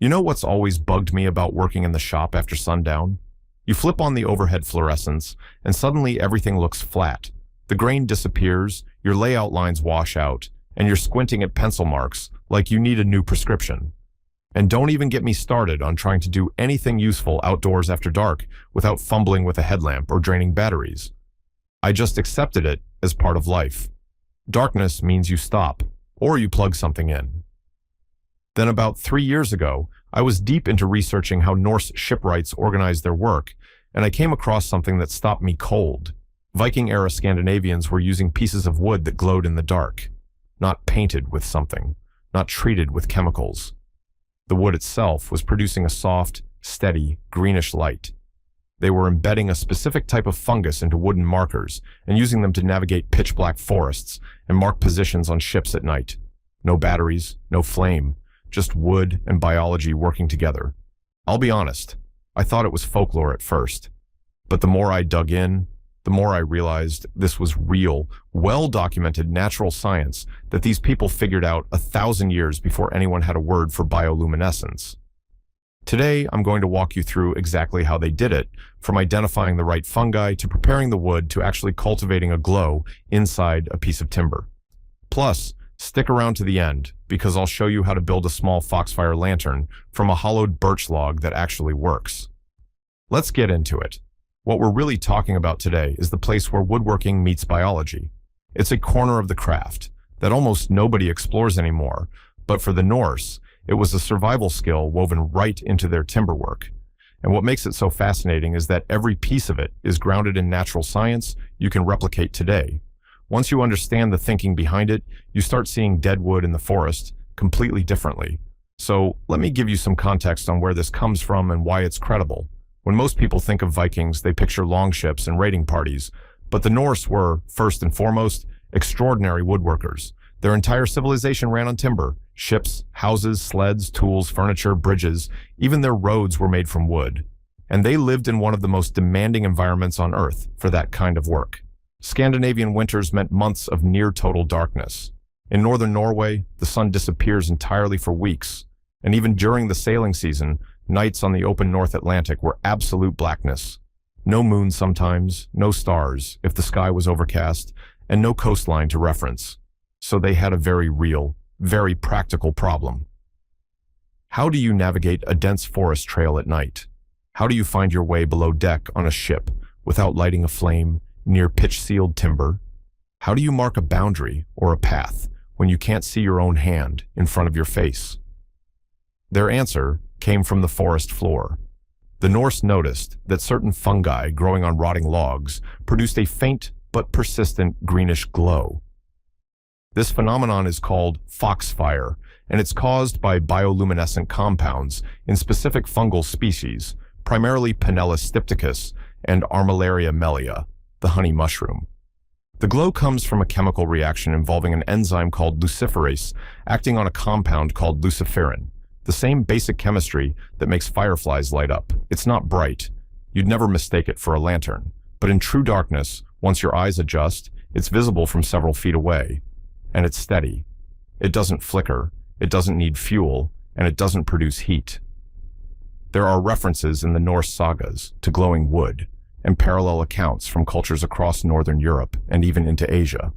You know what's always bugged me about working in the shop after sundown? You flip on the overhead fluorescence, and suddenly everything looks flat. The grain disappears, your layout lines wash out, and you're squinting at pencil marks like you need a new prescription. And don't even get me started on trying to do anything useful outdoors after dark without fumbling with a headlamp or draining batteries. I just accepted it as part of life. Darkness means you stop, or you plug something in. Then about 3 years ago, I was deep into researching how Norse shipwrights organized their work, and I came across something that stopped me cold. Viking-era Scandinavians were using pieces of wood that glowed in the dark, not painted with something, not treated with chemicals. The wood itself was producing a soft, steady, greenish light. They were embedding a specific type of fungus into wooden markers and using them to navigate pitch-black forests and mark positions on ships at night. No batteries, no flame, just wood and biology working together. I'll be honest, I thought it was folklore at first. But the more I dug in, the more I realized this was real, well-documented natural science that these people figured out 1,000 years before anyone had a word for bioluminescence. Today, I'm going to walk you through exactly how they did it, from identifying the right fungi to preparing the wood to actually cultivating a glow inside a piece of timber. Plus, stick around to the end, because I'll show you how to build a small foxfire lantern from a hollowed birch log that actually works. Let's get into it. What we're really talking about today is the place where woodworking meets biology. It's a corner of the craft that almost nobody explores anymore, but for the Norse, it was a survival skill woven right into their timberwork. And what makes it so fascinating is that every piece of it is grounded in natural science you can replicate today. Once you understand the thinking behind it, you start seeing dead wood in the forest completely differently. So let me give you some context on where this comes from and why it's credible. When most people think of Vikings, they picture longships and raiding parties, but the Norse were, first and foremost, extraordinary woodworkers. Their entire civilization ran on timber. Ships, houses, sleds, tools, furniture, bridges, even their roads were made from wood. And they lived in one of the most demanding environments on Earth for that kind of work. Scandinavian winters meant months of near-total darkness. In northern Norway, the sun disappears entirely for weeks, and even during the sailing season, nights on the open North Atlantic were absolute blackness. No moon sometimes, no stars if the sky was overcast, and no coastline to reference. So they had a very real, very practical problem. How do you navigate a dense forest trail at night? How do you find your way below deck on a ship without lighting a flame near pitch-sealed timber? How do you mark a boundary or a path when you can't see your own hand in front of your face? Their answer came from the forest floor. The Norse noticed that certain fungi growing on rotting logs produced a faint but persistent greenish glow. This phenomenon is called foxfire, and it's caused by bioluminescent compounds in specific fungal species, primarily Pinella stypticus and Armillaria mellia, the honey mushroom. The glow comes from a chemical reaction involving an enzyme called luciferase acting on a compound called luciferin, the same basic chemistry that makes fireflies light up. It's not bright. You'd never mistake it for a lantern. But in true darkness, once your eyes adjust, it's visible from several feet away. And it's steady. It doesn't flicker, it doesn't need fuel, and it doesn't produce heat. There are references in the Norse sagas to glowing wood, and parallel accounts from cultures across northern Europe and even into Asia.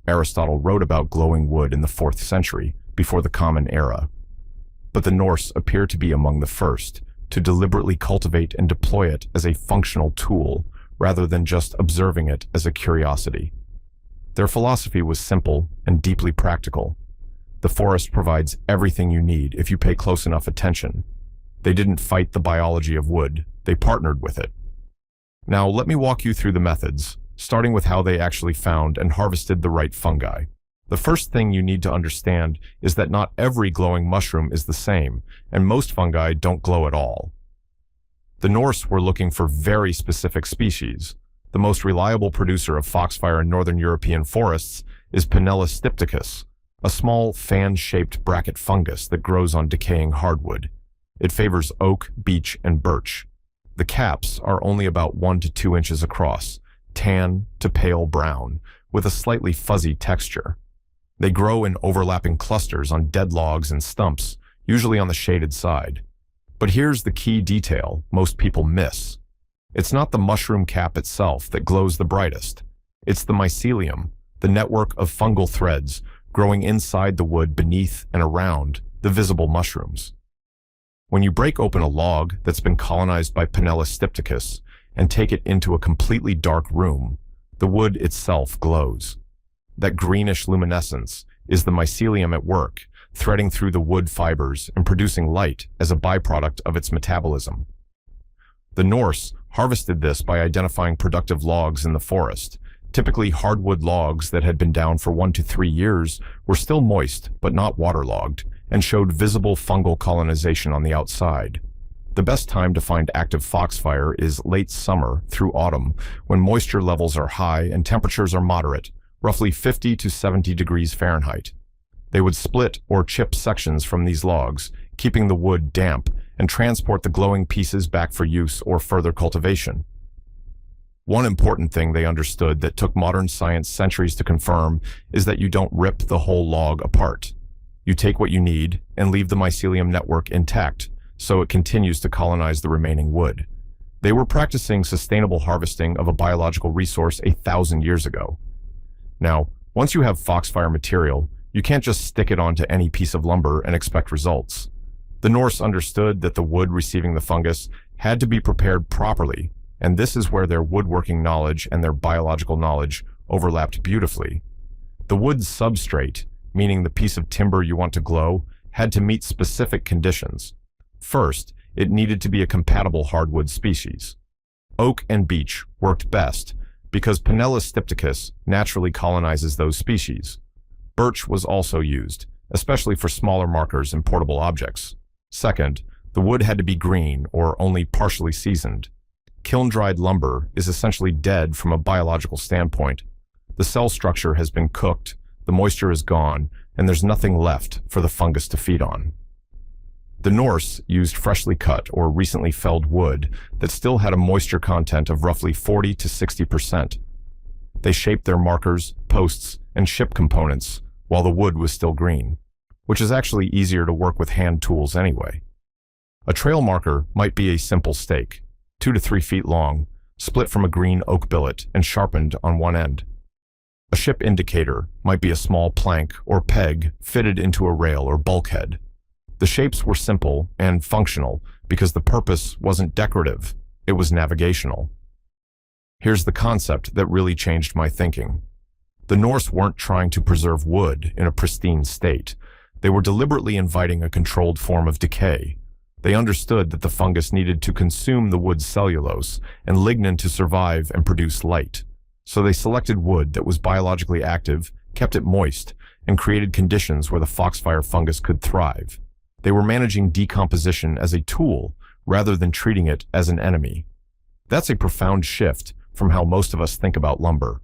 Aristotle wrote about glowing wood in the 4th century, before the Common Era. But the Norse appear to be among the first to deliberately cultivate and deploy it as a functional tool, rather than just observing it as a curiosity. Their philosophy was simple and deeply practical. The forest provides everything you need if you pay close enough attention. They didn't fight the biology of wood, they partnered with it. Now let me walk you through the methods, starting with how they actually found and harvested the right fungi. The first thing you need to understand is that not every glowing mushroom is the same, and most fungi don't glow at all. The Norse were looking for very specific species. The most reliable producer of foxfire in northern European forests is Pinella stypticus, a small fan-shaped bracket fungus that grows on decaying hardwood. It favors oak, beech, and birch. The caps are only about 1 to 2 inches across, tan to pale brown, with a slightly fuzzy texture. They grow in overlapping clusters on dead logs and stumps, usually on the shaded side. But here's the key detail most people miss. It's not the mushroom cap itself that glows the brightest. It's the mycelium, the network of fungal threads growing inside the wood beneath and around the visible mushrooms. When you break open a log that's been colonized by Pinella stypticus and take it into a completely dark room, the wood itself glows. That greenish luminescence is the mycelium at work, threading through the wood fibers and producing light as a byproduct of its metabolism. The Norse harvested this by identifying productive logs in the forest. Typically, hardwood logs that had been down for 1 to 3 years were still moist but not waterlogged and showed visible fungal colonization on the outside. The best time to find active foxfire is late summer through autumn, when moisture levels are high and temperatures are moderate, roughly 50 to 70 degrees Fahrenheit. They would split or chip sections from these logs, keeping the wood damp, and transport the glowing pieces back for use or further cultivation. One important thing they understood that took modern science centuries to confirm is that you don't rip the whole log apart. You take what you need and leave the mycelium network intact, so it continues to colonize the remaining wood. They were practicing sustainable harvesting of a biological resource 1,000 years ago. Now, once you have foxfire material, you can't just stick it onto any piece of lumber and expect results. The Norse understood that the wood receiving the fungus had to be prepared properly, and this is where their woodworking knowledge and their biological knowledge overlapped beautifully. The wood's substrate, meaning the piece of timber you want to glow, had to meet specific conditions. First, it needed to be a compatible hardwood species. Oak and beech worked best because Pinella stypticus naturally colonizes those species. Birch was also used, especially for smaller markers and portable objects. Second, the wood had to be green or only partially seasoned. Kiln-dried lumber is essentially dead from a biological standpoint. The cell structure has been cooked, the moisture is gone, and there's nothing left for the fungus to feed on. The Norse used freshly cut or recently felled wood that still had a moisture content of roughly 40 to 60%. They shaped their markers, posts, and ship components while the wood was still green, which is actually easier to work with hand tools anyway. A trail marker might be a simple stake, 2 to 3 feet long, split from a green oak billet and sharpened on one end. A ship indicator might be a small plank or peg fitted into a rail or bulkhead. The shapes were simple and functional because the purpose wasn't decorative, it was navigational. Here's the concept that really changed my thinking. The Norse weren't trying to preserve wood in a pristine state. They were deliberately inviting a controlled form of decay. They understood that the fungus needed to consume the wood's cellulose and lignin to survive and produce light. So they selected wood that was biologically active, kept it moist, and created conditions where the foxfire fungus could thrive. They were managing decomposition as a tool rather than treating it as an enemy. That's a profound shift from how most of us think about lumber.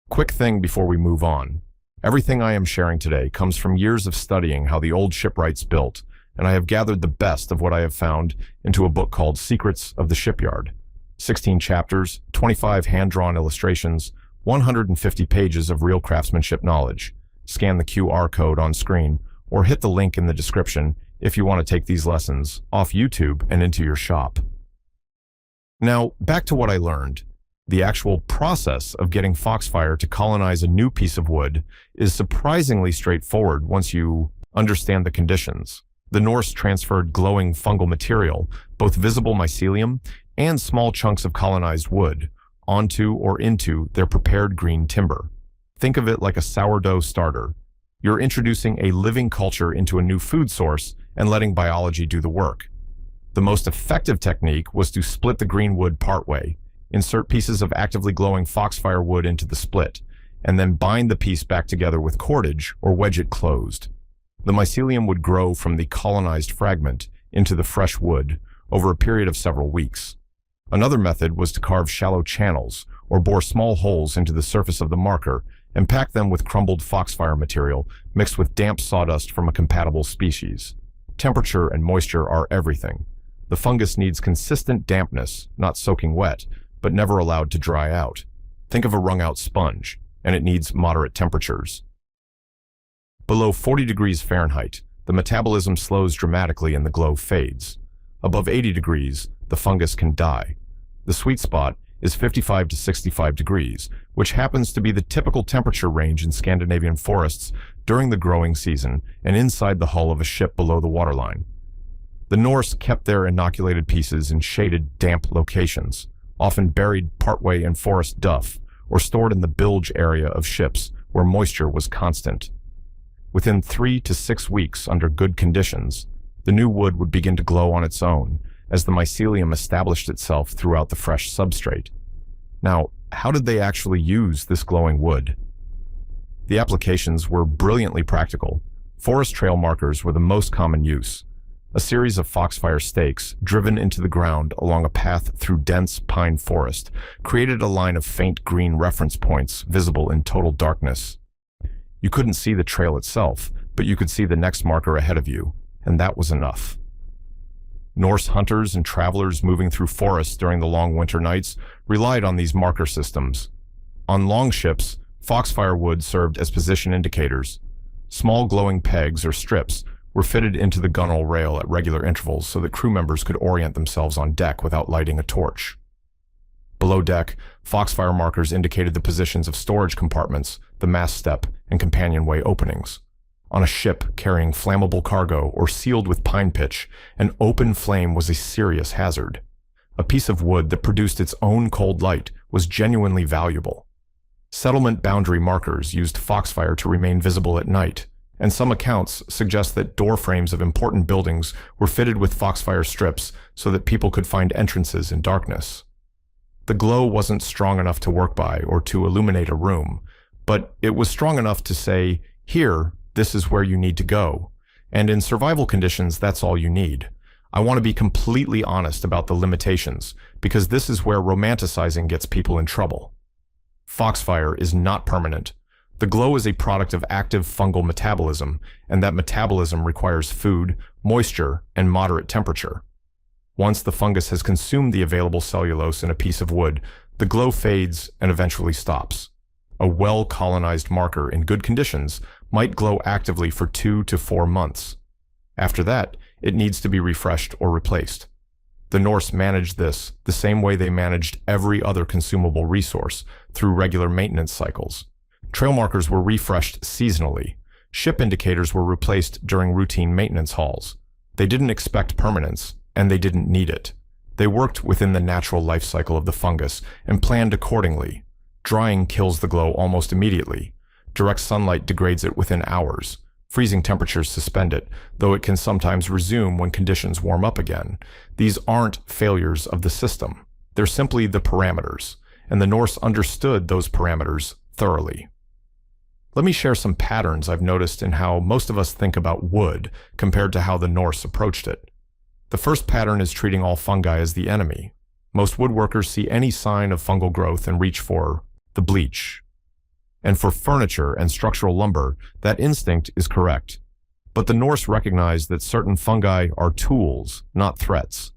Quick thing before we move on. Everything I am sharing today comes from years of studying how the old shipwrights built, and I have gathered the best of what I have found into a book called Secrets of the Shipyard. 16 chapters, 25 hand-drawn illustrations, 150 pages of real craftsmanship knowledge. Scan the QR code on screen or hit the link in the description if you want to take these lessons off YouTube and into your shop. Now, back to what I learned. The actual process of getting foxfire to colonize a new piece of wood is surprisingly straightforward once you understand the conditions. The Norse transferred glowing fungal material, both visible mycelium and small chunks of colonized wood, onto or into their prepared green timber. Think of it like a sourdough starter. You're introducing a living culture into a new food source and letting biology do the work. The most effective technique was to split the green wood partway, insert pieces of actively glowing foxfire wood into the split, and then bind the piece back together with cordage or wedge it closed. The mycelium would grow from the colonized fragment into the fresh wood over a period of several weeks. Another method was to carve shallow channels or bore small holes into the surface of the marker and pack them with crumbled foxfire material mixed with damp sawdust from a compatible species. Temperature and moisture are everything. The fungus needs consistent dampness, not soaking wet, but never allowed to dry out. Think of a wrung-out sponge, and it needs moderate temperatures. Below 40 degrees Fahrenheit, the metabolism slows dramatically and the glow fades. Above 80 degrees, the fungus can die. The sweet spot is 55 to 65 degrees, which happens to be the typical temperature range in Scandinavian forests during the growing season and inside the hull of a ship below the waterline. The Norse kept their inoculated pieces in shaded, damp locations, often buried partway in forest duff or stored in the bilge area of ships where moisture was constant. Within 3 to 6 weeks under good conditions, the new wood would begin to glow on its own as the mycelium established itself throughout the fresh substrate. Now, how did they actually use this glowing wood? The applications were brilliantly practical. Forest trail markers were the most common use. A series of foxfire stakes driven into the ground along a path through dense pine forest created a line of faint green reference points visible in total darkness. You couldn't see the trail itself, but you could see the next marker ahead of you, and that was enough. Norse hunters and travelers moving through forests during the long winter nights relied on these marker systems. On long ships, foxfire wood served as position indicators. Small glowing pegs or strips were fitted into the gunwale rail at regular intervals so that crew members could orient themselves on deck without lighting a torch. Below deck, foxfire markers indicated the positions of storage compartments, the mast step, and companionway openings. On a ship carrying flammable cargo or sealed with pine pitch, an open flame was a serious hazard. A piece of wood that produced its own cold light was genuinely valuable. Settlement boundary markers used foxfire to remain visible at night, and some accounts suggest that door frames of important buildings were fitted with foxfire strips so that people could find entrances in darkness. The glow wasn't strong enough to work by or to illuminate a room, but it was strong enough to say, "Here, this is where you need to go." And in survival conditions, that's all you need. I want to be completely honest about the limitations, because this is where romanticizing gets people in trouble. Foxfire is not permanent. The glow is a product of active fungal metabolism, and that metabolism requires food, moisture, and moderate temperature. Once the fungus has consumed the available cellulose in a piece of wood, the glow fades and eventually stops. A well-colonized marker in good conditions might glow actively for 2 to 4 months. After that, it needs to be refreshed or replaced. The Norse managed this the same way they managed every other consumable resource, through regular maintenance cycles. Trail markers were refreshed seasonally. Ship indicators were replaced during routine maintenance hauls. They didn't expect permanence, and they didn't need it. They worked within the natural life cycle of the fungus and planned accordingly. Drying kills the glow almost immediately. Direct sunlight degrades it within hours. Freezing temperatures suspend it, though it can sometimes resume when conditions warm up again. These aren't failures of the system. They're simply the parameters, and the Norse understood those parameters thoroughly. Let me share some patterns I've noticed in how most of us think about wood compared to how the Norse approached it. The first pattern is treating all fungi as the enemy. Most woodworkers see any sign of fungal growth and reach for the bleach. And for furniture and structural lumber, that instinct is correct. But the Norse recognized that certain fungi are tools, not threats.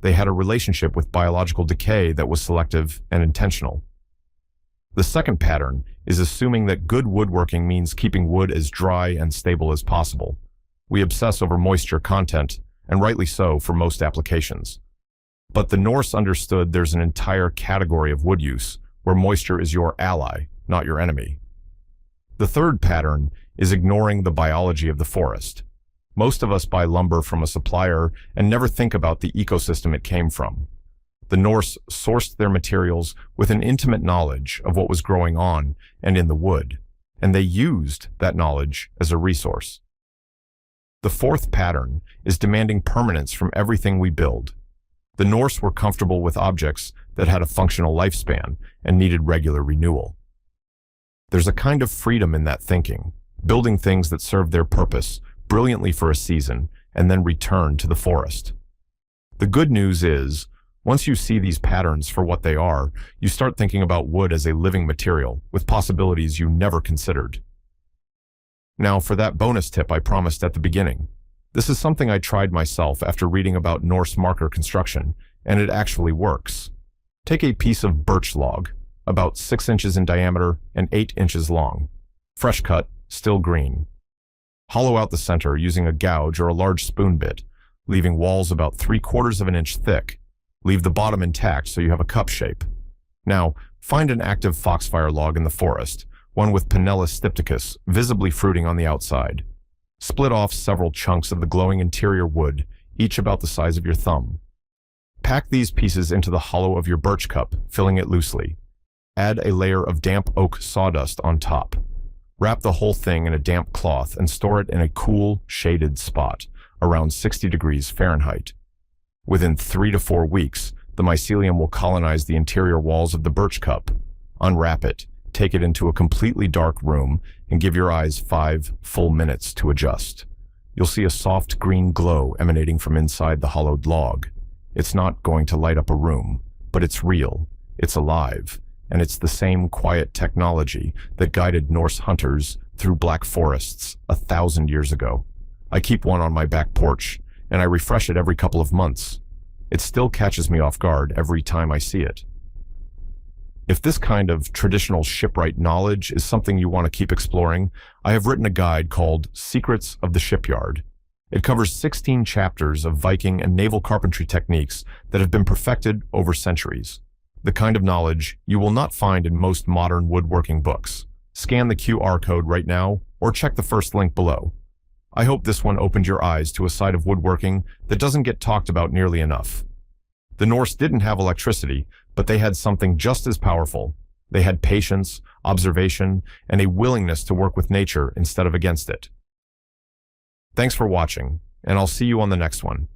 They had a relationship with biological decay that was selective and intentional. The second pattern is assuming that good woodworking means keeping wood as dry and stable as possible. We obsess over moisture content, and rightly so for most applications. But the Norse understood there's an entire category of wood use where moisture is your ally, not your enemy. The third pattern is ignoring the biology of the forest. Most of us buy lumber from a supplier and never think about the ecosystem it came from. The Norse sourced their materials with an intimate knowledge of what was growing on and in the wood, and they used that knowledge as a resource. The fourth pattern is demanding permanence from everything we build. The Norse were comfortable with objects that had a functional lifespan and needed regular renewal. There's a kind of freedom in that thinking, building things that serve their purpose brilliantly for a season and then return to the forest. The good news is, once you see these patterns for what they are, you start thinking about wood as a living material with possibilities you never considered. Now, for that bonus tip I promised at the beginning. This is something I tried myself after reading about Norse marker construction, and it actually works. Take a piece of birch log, about 6 inches in diameter and 8 inches long. Fresh cut, still green. Hollow out the center using a gouge or a large spoon bit, leaving walls about 3/4 of an inch thick. Leave the bottom intact so you have a cup shape. Now, find an active foxfire log in the forest, one with Pinellus stypticus visibly fruiting on the outside. Split off several chunks of the glowing interior wood, each about the size of your thumb. Pack these pieces into the hollow of your birch cup, filling it loosely. Add a layer of damp oak sawdust on top. Wrap the whole thing in a damp cloth and store it in a cool, shaded spot, around 60 degrees Fahrenheit. Within 3 to 4 weeks, the mycelium will colonize the interior walls of the birch cup. Unwrap it, take it into a completely dark room, and give your eyes 5 full minutes to adjust. You'll see a soft green glow emanating from inside the hollowed log. It's not going to light up a room, but it's real, it's alive, and it's the same quiet technology that guided Norse hunters through black forests 1,000 years ago. I keep one on my back porch, and I refresh it every couple of months. It still catches me off guard every time I see it. If this kind of traditional shipwright knowledge is something you want to keep exploring, I have written a guide called Secrets of the Shipyard. It covers 16 chapters of Viking and naval carpentry techniques that have been perfected over centuries. The kind of knowledge you will not find in most modern woodworking books. Scan the QR code right now or check the first link below. I hope this one opened your eyes to a side of woodworking that doesn't get talked about nearly enough. The Norse didn't have electricity, but they had something just as powerful. They had patience, observation, and a willingness to work with nature instead of against it. Thanks for watching, and I'll see you on the next one.